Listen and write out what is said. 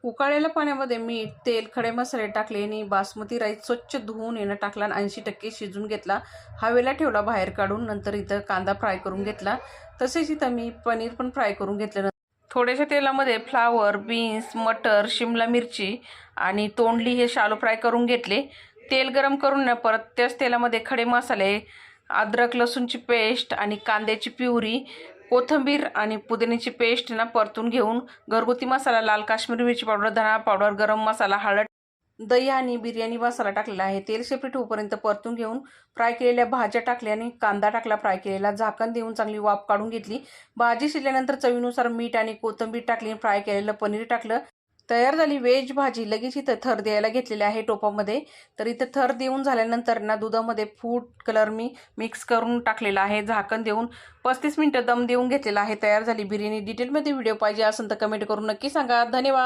उकळलेल्या पाण्यामध्ये मीठ, तेल, खडे मसाले टाकले आणि बासमती राईस स्वच्छ धुवून येणं टाकला आणि 80% शिजून घेतला. हवेला ठेवला बाहेर काढून. नंतर इथं कांदा फ्राय करून घेतला. तसेच इथं मी पनीर पण फ्राय करून घेतलं. थोड्याशा तेलामध्ये फ्लावर, बीन्स, मटर, शिमला मिरची आणि तोंडली हे शालो फ्राय करून घेतले. तेल गरम करून ना परत त्याच तेलामध्ये खडे मसाले, अद्रक लसूणची पेस्ट आणि कांद्याची प्युरी, कोथिंबीर आणि पुदिन्याची पेस्ट ना परतून घेऊन घरगुती मसाला, लाल काश्मीरी मिरची पावडर, धना पावडर, गरम मसाला, हळद, दही आणि बिर्याणी मसाला टाकलेला आहे. तेल सेपरेट होईपर्यंत परतून घेऊन फ्राय केलेल्या भाज्या टाकल्या आणि कांदा टाकला फ्राय केलेला. झाकण देऊन चांगली वाफ काढून घेतली. भाजी शिजल्यानंतर चवीनुसार मीठ आणि कोथिंबीर टाकली. फ्राय केलेलं पनीर टाकलं. तयार झाली व्हेज भाजी. लगेच इथं थर द्यायला घेतलेले आहे टोपामध्ये. तर इथं थर देऊन झाल्यानंतर ना दुधामध्ये फूड कलर मी मिक्स करून टाकलेला आहे. झाकण देऊन 35 मिनिटं दम देऊन घेतलेला आहे. तयार झाली बिर्याणी. डिटेलमध्ये व्हिडिओ पाहिजे असेल तर कमेंट करून नक्की सांगा. धन्यवाद.